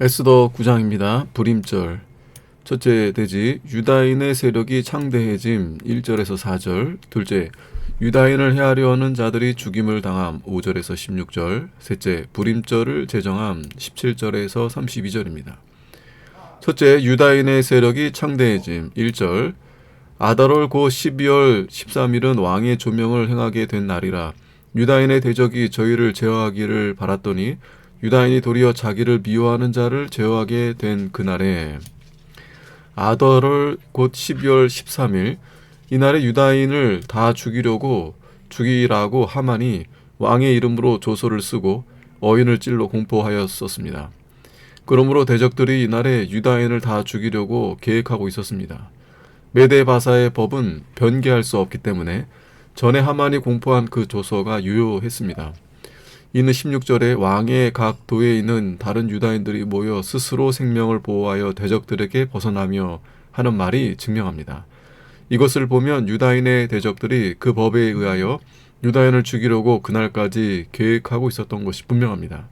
에스더 9장입니다. 불임절. 첫째 대지 유다인의 세력이 창대해짐 1절에서 4절. 둘째 유다인을 해하려 하는 자들이 죽임을 당함 5절에서 16절. 셋째 불임절을 제정함 17절에서 32절입니다. 첫째 유다인의 세력이 창대해짐 1절. 아달월 고 12월 13일은 왕의 조명을 행하게 된 날이라 유다인의 대적이 저희를 제어하기를 바랐더니 유다인이 도리어 자기를 미워하는 자를 제어하게 된 그날에 아달월 곧 12월 13일 이날에 유다인을 다 죽이라고 하만이 왕의 이름으로 조서를 쓰고 어인을 찔러 공포하였었습니다. 그러므로 대적들이 이날에 유다인을 다 죽이려고 계획하고 있었습니다. 메데바사의 법은 변개할 수 없기 때문에 전에 하만이 공포한 그 조서가 유효했습니다. 이는 16절에 왕의 각 도에 있는 다른 유다인들이 모여 스스로 생명을 보호하여 대적들에게 벗어나며 하는 말이 증명합니다. 이것을 보면 유다인의 대적들이 그 법에 의하여 유다인을 죽이려고 그날까지 계획하고 있었던 것이 분명합니다.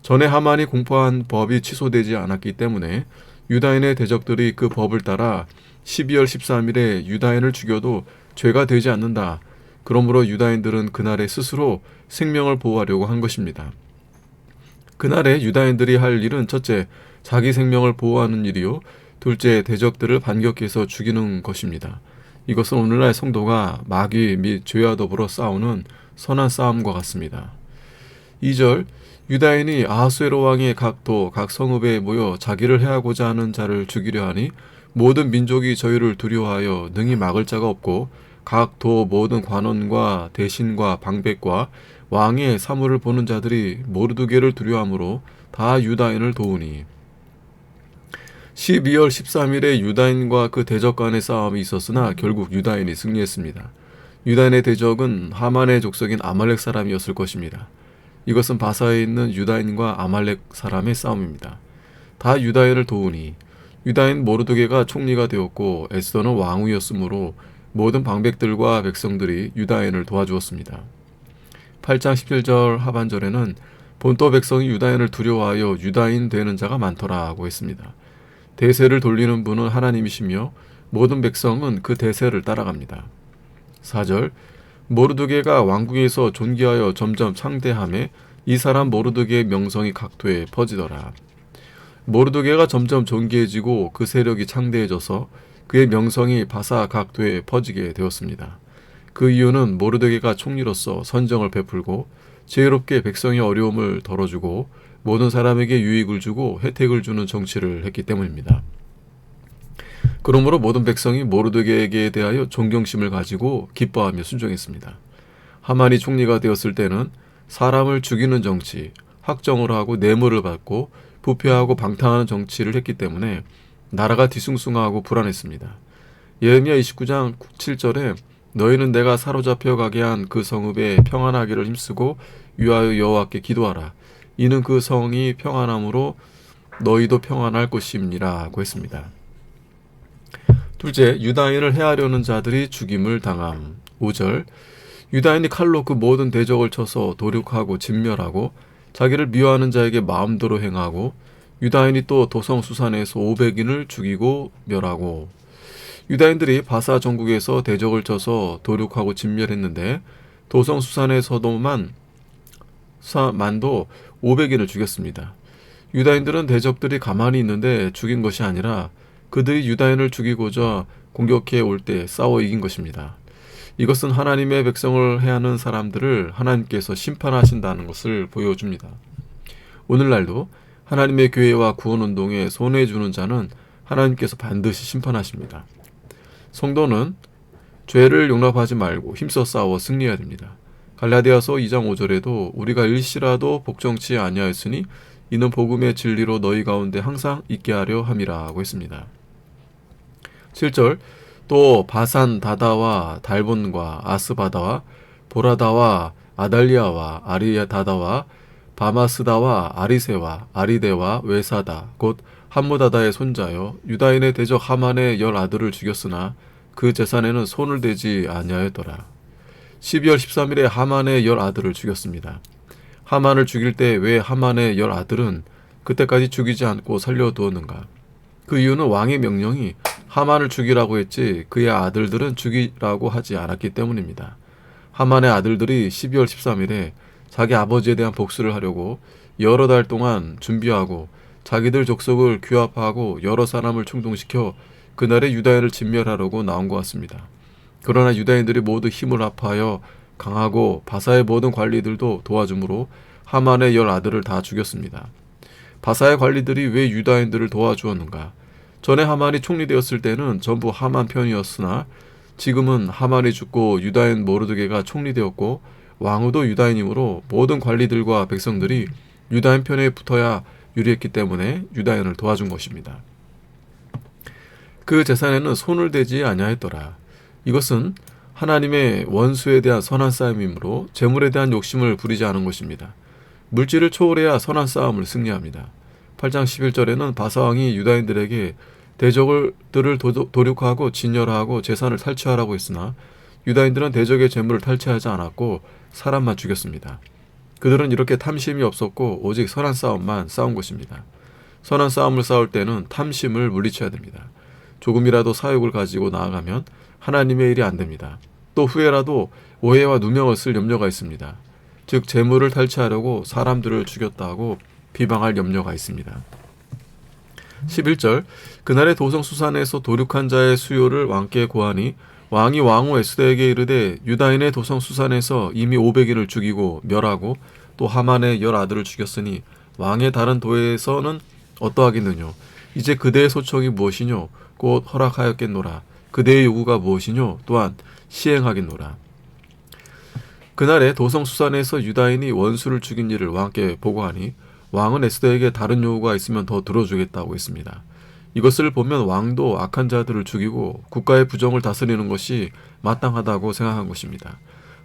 전에 하만이 공포한 법이 취소되지 않았기 때문에 유다인의 대적들이 그 법을 따라 12월 13일에 유다인을 죽여도 죄가 되지 않는다. 그러므로 유다인들은 그날에 스스로 생명을 보호하려고 한 것입니다. 그날에 유다인들이 할 일은 첫째, 자기 생명을 보호하는 일이요. 둘째, 대적들을 반격해서 죽이는 것입니다. 이것은 오늘날 성도가 마귀 및 죄와 더불어 싸우는 선한 싸움과 같습니다. 2절, 유다인이 아하수에로 왕의 각 도, 각 성읍에 모여 자기를 해하고자 하는 자를 죽이려 하니 모든 민족이 저희를 두려워하여 능히 막을 자가 없고 각 도 모든 관원과 대신과 방백과 왕의 사물을 보는 자들이 모르드게를 두려워하므로 다 유다인을 도우니 12월 13일에 유다인과 그 대적 간의 싸움이 있었으나 결국 유다인이 승리했습니다. 유다인의 대적은 하만의 족속인 아말렉 사람이었을 것입니다. 이것은 바사에 있는 유다인과 아말렉 사람의 싸움입니다. 다 유다인을 도우니 유다인 모르드게가 총리가 되었고 에스더는 왕후였으므로 모든 방백들과 백성들이 유다인을 도와주었습니다. 8장 17절 하반절에는 본토 백성이 유다인을 두려워하여 유다인 되는 자가 많더라고 했습니다. 대세를 돌리는 분은 하나님이시며 모든 백성은 그 대세를 따라갑니다. 4절 모르드게가 왕궁에서 존귀하여 점점 창대하매 이 사람 모르드게의 명성이 각도에 퍼지더라. 모르드게가 점점 존귀해지고 그 세력이 창대해져서 그의 명성이 바사 각도에 퍼지게 되었습니다. 그 이유는 모르드게가 총리로서 선정을 베풀고 지혜롭게 백성의 어려움을 덜어주고 모든 사람에게 유익을 주고 혜택을 주는 정치를 했기 때문입니다. 그러므로 모든 백성이 모르드게에게 대하여 존경심을 가지고 기뻐하며 순종했습니다. 하만이 총리가 되었을 때는 사람을 죽이는 정치, 학정을 하고 뇌물을 받고 부패하고 방탕하는 정치를 했기 때문에 나라가 뒤숭숭하고 불안했습니다. 예레미야 29장 7절에 너희는 내가 사로잡혀 가게 한 그 성읍에 평안하기를 힘쓰고 위하여 여호와께 기도하라. 이는 그 성이 평안함으로 너희도 평안할 것임이라고 했습니다. 둘째, 유다인을 해하려는 자들이 죽임을 당함. 5절, 유다인이 칼로 그 모든 대적을 쳐서 도륙하고 진멸하고 자기를 미워하는 자에게 마음대로 행하고 유다인이 또 도성 수산에서 500인을 죽이고 멸하고 유다인들이 바사 전국에서 대적을 쳐서 도륙하고 진멸했는데 도성 수산에서도만도 500인을 죽였습니다. 유다인들은 대적들이 가만히 있는데 죽인 것이 아니라 그들이 유다인을 죽이고자 공격해 올 때 싸워 이긴 것입니다. 이것은 하나님의 백성을 해하는 사람들을 하나님께서 심판하신다는 것을 보여줍니다. 오늘날도 하나님의 교회와 구원운동에 손해주는 자는 하나님께서 반드시 심판하십니다. 성도는 죄를 용납하지 말고 힘써 싸워 승리해야 됩니다. 갈라디아서 2장 5절에도 우리가 일시라도 복종치 아니하였으니 이는 복음의 진리로 너희 가운데 항상 있게 하려 함이라고 했습니다. 7절 또 바산 다다와 달본과 아스바다와 보라다와 아달리아와 아리다다와 바마스다와 아리세와 아리데와 외사다 곧 함무다다의 손자여 유다인의 대적 하만의 10아들을 죽였으나 그 재산에는 손을 대지 아니하였더라. 12월 13일에 하만의 10아들을 죽였습니다. 하만을 죽일 때 왜 하만의 10아들은 그때까지 죽이지 않고 살려두었는가? 그 이유는 왕의 명령이 하만을 죽이라고 했지 그의 아들들은 죽이라고 하지 않았기 때문입니다. 하만의 아들들이 12월 13일에 자기 아버지에 대한 복수를 하려고 여러 달 동안 준비하고 자기들 족속을 규합하고 여러 사람을 충동시켜 그날의 유다인을 진멸하려고 나온 것 같습니다. 그러나 유다인들이 모두 힘을 합하여 강하고 바사의 모든 관리들도 도와주므로 하만의 10 아들을 다 죽였습니다. 바사의 관리들이 왜 유다인들을 도와주었는가? 전에 하만이 총리되었을 때는 전부 하만 편이었으나 지금은 하만이 죽고 유다인 모르드게가 총리되었고 왕후도 유다인이므로 모든 관리들과 백성들이 유다인 편에 붙어야 유리했기 때문에 유다인을 도와준 것입니다. 그 재산에는 손을 대지 아니하였더라. 이것은 하나님의 원수에 대한 선한 싸움이므로 재물에 대한 욕심을 부리지 않은 것입니다. 물질을 초월해야 선한 싸움을 승리합니다. 8장 11절에는 바사왕이 유다인들에게 대적들을 도륙하고 진열하고 재산을 탈취하라고 했으나 유다인들은 대적의 재물을 탈취하지 않았고 사람만 죽였습니다. 그들은 이렇게 탐심이 없었고 오직 선한 싸움만 싸운 것입니다. 선한 싸움을 싸울 때는 탐심을 물리쳐야 됩니다. 조금이라도 사욕을 가지고 나아가면 하나님의 일이 안 됩니다. 또 후에라도 오해와 누명을 쓸 염려가 있습니다. 즉 재물을 탈취하려고 사람들을 죽였다고 비방할 염려가 있습니다. 11절 그날의 도성 수산에서 도륙한 자의 수요를 왕께 고하니 왕이 왕후 에스더에게 이르되 유다인의 도성 수산에서 이미 500인을 죽이고 멸하고 또 하만의 10 아들을 죽였으니 왕의 다른 도에서는 어떠하겠느뇨? 이제 그대의 소청이 무엇이뇨? 곧 허락하였겠노라. 그대의 요구가 무엇이뇨? 또한 시행하겠노라. 그날에 도성 수산에서 유다인이 원수를 죽인 일을 왕께 보고하니 왕은 에스더에게 다른 요구가 있으면 더 들어주겠다고 했습니다. 이것을 보면 왕도 악한 자들을 죽이고 국가의 부정을 다스리는 것이 마땅하다고 생각한 것입니다.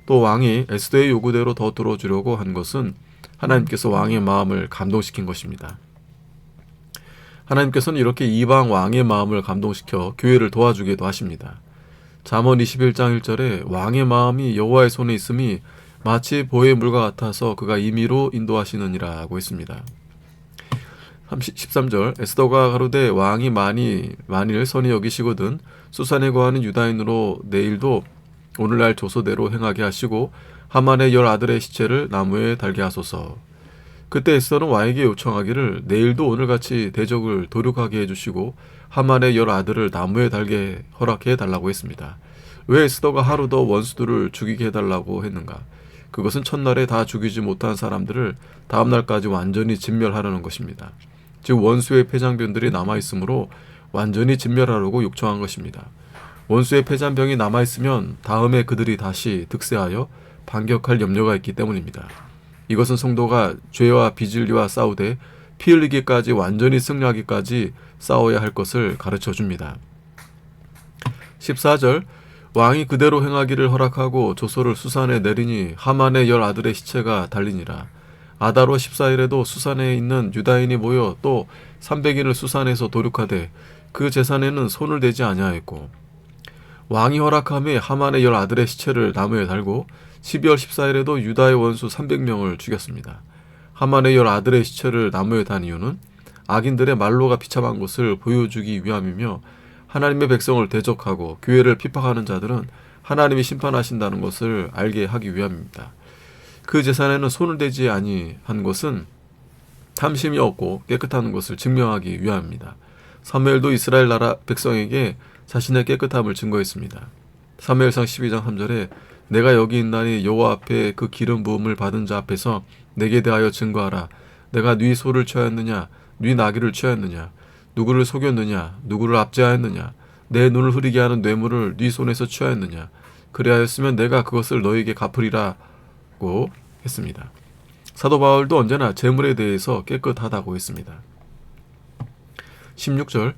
또 왕이 에스더의 요구대로 더 들어주려고 한 것은 하나님께서 왕의 마음을 감동시킨 것입니다. 하나님께서는 이렇게 이방 왕의 마음을 감동시켜 교회를 도와주기도 하십니다. 잠언 21장 1절에 왕의 마음이 여호와의 손에 있음이 마치 보의 물과 같아서 그가 임의로 인도하시느니라고 했습니다. 13절 에스더가 가로되 왕이 만일 선히 여기시거든 수산에 거하는 유다인으로 내일도 오늘날 조소대로 행하게 하시고 하만의 10 아들의 시체를 나무에 달게 하소서. 그때 에스더는 왕에게 요청하기를 내일도 오늘같이 대적을 도륙하게 해주시고 하만의 10 아들을 나무에 달게 허락해 달라고 했습니다. 왜 에스더가 하루 더 원수들을 죽이게 해달라고 했는가? 그것은 첫날에 다 죽이지 못한 사람들을 다음날까지 완전히 진멸하려는 것입니다. 즉 원수의 폐장병들이 남아있으므로 완전히 진멸하려고 요청한 것입니다. 원수의 폐장병이 남아있으면 다음에 그들이 다시 득세하여 반격할 염려가 있기 때문입니다. 이것은 성도가 죄와 비진리와 싸우되 피 흘리기까지 완전히 승리하기까지 싸워야 할 것을 가르쳐 줍니다. 14절 왕이 그대로 행하기를 허락하고 조소를 수산에 내리니 하만의 10 아들의 시체가 달리니라. 아다로 14일에도 수산에 있는 유다인이 모여 또 300인을 수산에서 도륙하되 그 재산에는 손을 대지 아니하였고 왕이 허락함에 하만의 10 아들의 시체를 나무에 달고 12월 14일에도 유다의 원수 300명을 죽였습니다. 하만의 10 아들의 시체를 나무에 단 이유는 악인들의 말로가 비참한 것을 보여주기 위함이며 하나님의 백성을 대적하고 교회를 핍박하는 자들은 하나님이 심판하신다는 것을 알게 하기 위함입니다. 그 재산에는 손을 대지 아니한 것은 탐심이 없고 깨끗한 것을 증명하기 위함입니다. 사무엘도 이스라엘 나라 백성에게 자신의 깨끗함을 증거했습니다. 사무엘상 12장 3절에 내가 여기 있나니 여호와 앞에 그 기름 부음을 받은 자 앞에서 내게 대하여 증거하라. 내가 네 소를 취하였느냐 네 나귀를 취하였느냐 누구를 속였느냐 누구를 압제하였느냐 내 눈을 흐리게 하는 뇌물을 네 손에서 취하였느냐 그리하였으면 내가 그것을 너에게 갚으리라고 했습니다. 사도 바울도 언제나 재물에 대해서 깨끗하다고 했습니다. 16절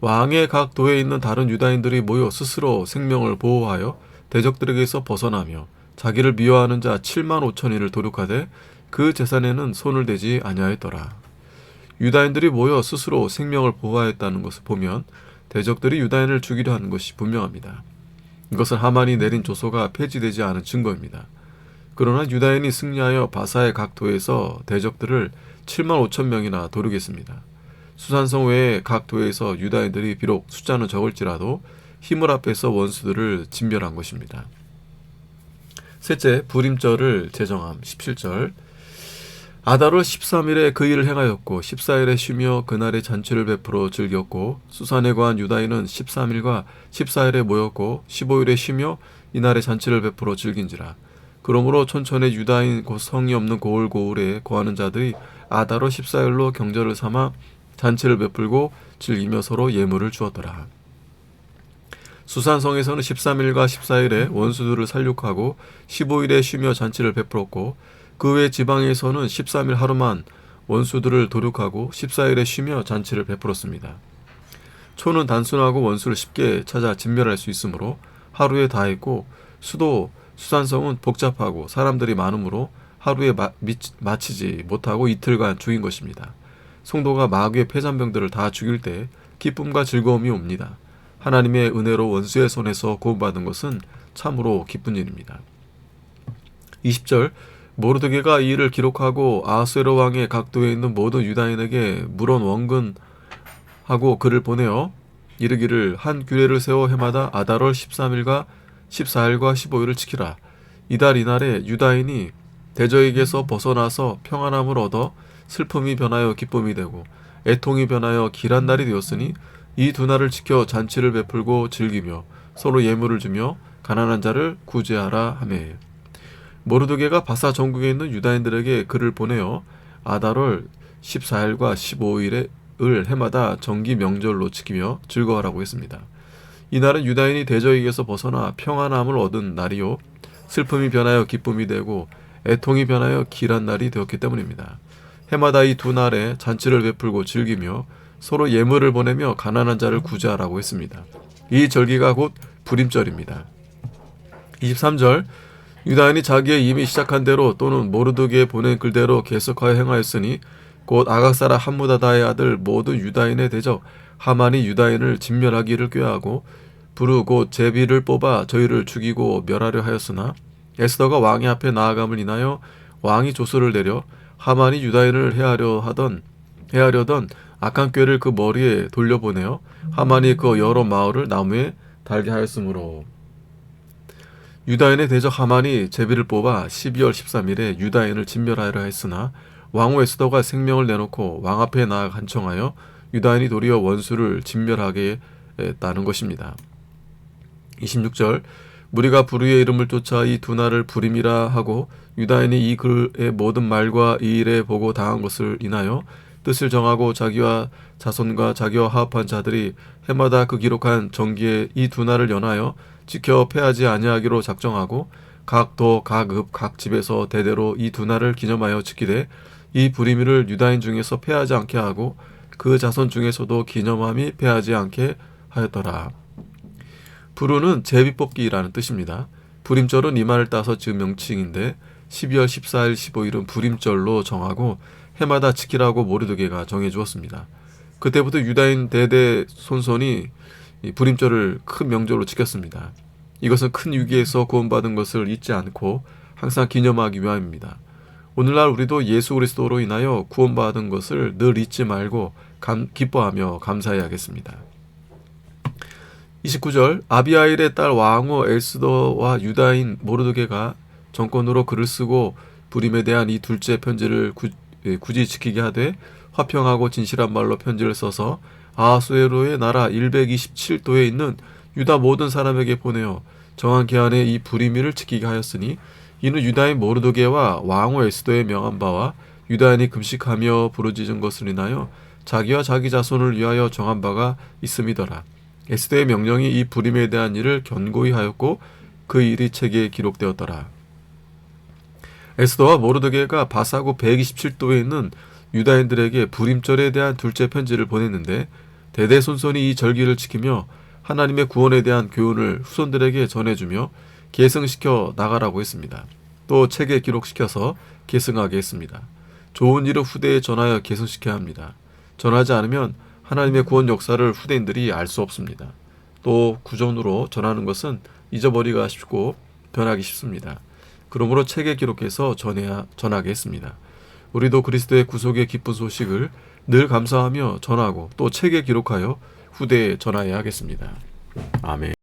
왕의 각 도에 있는 다른 유다인들이 모여 스스로 생명을 보호하여 대적들에게서 벗어나며 자기를 미워하는 자 7만 5천인을 도륙하되 그 재산에는 손을 대지 아니하였더라. 유다인들이 모여 스스로 생명을 보호하였다는 것을 보면 대적들이 유다인을 죽이려 하는 것이 분명합니다. 이것은 하만이 내린 조소가 폐지되지 않은 증거입니다. 그러나 유다인이 승리하여 바사의 각 도에서 대적들을 7만 5천 명이나 도륙했습니다. 수산성 외의 각 도에서 유다인들이 비록 숫자는 적을지라도 힘을 합해서 원수들을 진멸한 것입니다. 셋째, 불임절을 제정함. 17절. 아달월 13일에 그 일을 행하였고 14일에 쉬며 그날의 잔치를 베풀어 즐겼고 수산에 거한 유다인은 13일과 14일에 모였고 15일에 쉬며 이날의 잔치를 베풀어 즐긴지라. 그러므로 촌촌의 유다인 곧 성이 없는 고을고을에 거하는 자들이 아달월 14일로 경절을 삼아 잔치를 베풀고 즐기며 서로 예물을 주었더라. 수산성에서는 13일과 14일에 원수들을 살육하고 15일에 쉬며 잔치를 베풀었고 그 외 지방에서는 13일 하루만 원수들을 도륙하고 14일에 쉬며 잔치를 베풀었습니다. 초는 단순하고 원수를 쉽게 찾아 진멸할 수 있으므로 하루에 다 했고 수도 수산성은 복잡하고 사람들이 많으므로 하루에 마치지 못하고 이틀간 죽인 것입니다. 성도가 마귀의 폐잔병들을 다 죽일 때 기쁨과 즐거움이 옵니다. 하나님의 은혜로 원수의 손에서 구원받은 것은 참으로 기쁜 일입니다. 20절. 모르드게가 이 일을 기록하고 아하수에로 왕의 각도에 있는 모든 유다인에게 물론 원근하고 글을 보내어 이르기를 한 규례를 세워 해마다 아달월 13일과 14일과 15일을 지키라. 이달 이날에 유다인이 대적에게서 벗어나서 평안함을 얻어 슬픔이 변하여 기쁨이 되고 애통이 변하여 길한 날이 되었으니 이 두 날을 지켜 잔치를 베풀고 즐기며 서로 예물을 주며 가난한 자를 구제하라 하매. 모르드게가 바사 전국에 있는 유다인들에게 글을 보내어 아달월 14일과 15일을 해마다 정기 명절로 지키며 즐거워하라고 했습니다. 이날은 유다인이 대적에게서 벗어나 평안함을 얻은 날이요 슬픔이 변하여 기쁨이 되고 애통이 변하여 길한 날이 되었기 때문입니다. 해마다 이 두 날에 잔치를 베풀고 즐기며 서로 예물을 보내며 가난한 자를 구제하라고 했습니다. 이 절기가 곧 불임절입니다. 23절. 유다인이 자기의 이미 시작한 대로 또는 모르드게에 보낸 글대로 계속하여 행하였으니 곧 아각사라 함무다다의 아들 모든 유다인의 대적 하만이 유다인을 진멸하기를 꾀하고 부르 곧 제비를 뽑아 저희를 죽이고 멸하려 하였으나 에스더가 왕의 앞에 나아감을 인하여 왕이 조서를 내려 하만이 유다인을 해하려던 악한 꾀를 그 머리에 돌려보내어 하만이 그 여러 마을을 나무에 달게 하였으므로. 유다인의 대적 하만이 제비를 뽑아 12월 13일에 유다인을 진멸하려 했으나 왕후 에스더가 생명을 내놓고 왕 앞에 나아 간청하여 유다인이 도리어 원수를 진멸하게 했다는 것입니다. 26절. 무리가 부르의 이름을 쫓아 이 두 날을 불임이라 하고 유다인이 이 글의 모든 말과 이 일에 보고 당한 것을 인하여 뜻을 정하고 자기와 자손과 자기와 화합한 자들이 해마다 그 기록한 정기에 이 두 날을 연하여 지켜 패하지 아니하기로 작정하고 각 도, 각 읍, 각 집에서 대대로 이 두 날을 기념하여 지키되 이 불임일을 유다인 중에서 패하지 않게 하고 그 자손 중에서도 기념함이 패하지 않게 하였더라. 부르는 제비뽑기라는 뜻입니다. 불임절은 이 말을 따서 지은 명칭인데 12월 14일, 15일은 불임절로 정하고 해마다 지키라고 모르드게가 정해주었습니다. 그때부터 유다인 대대 손손이 이 불임절을 큰 명절로 지켰습니다. 이것은 큰 위기에서 구원받은 것을 잊지 않고 항상 기념하기 위함입니다. 오늘날 우리도 예수 그리스도로 인하여 구원받은 것을 늘 잊지 말고 기뻐하며 감사해야겠습니다. 29절. 아비하일의 딸 왕후 에스더와 유다인 모르드게가 정권으로 글을 쓰고 불임에 대한 이 둘째 편지를 굳이 지키게 하되 화평하고 진실한 말로 편지를 써서 아하수에로의 나라 127도에 있는 유다 모든 사람에게 보내어 정한 기한에 이 불임일을 지키게 하였으니 이는 유다인 모르드게와 왕후 에스더의 명한 바와 유다인이 금식하며 부르짖은 것을 인하여 자기와 자기 자손을 위하여 정한 바가 있음이더라. 에스더의 명령이 이 불임에 대한 일을 견고히 하였고 그 일이 책에 기록되었더라. 에스더와 모르드게가 바사고 127도에 있는 유다인들에게 불임절에 대한 둘째 편지를 보냈는데 대대손손이 이 절기를 지키며 하나님의 구원에 대한 교훈을 후손들에게 전해주며 계승시켜 나가라고 했습니다. 또 책에 기록시켜서 계승하게 했습니다. 좋은 일을 후대에 전하여 계승시켜야 합니다. 전하지 않으면 하나님의 구원 역사를 후대인들이 알 수 없습니다. 또 구전으로 전하는 것은 잊어버리기가 쉽고 변하기 쉽습니다. 그러므로 책에 기록해서 전하게 했습니다. 우리도 그리스도의 구속의 기쁜 소식을 늘 감사하며 전하고 또 책에 기록하여 후대에 전하여야 하겠습니다. 아멘.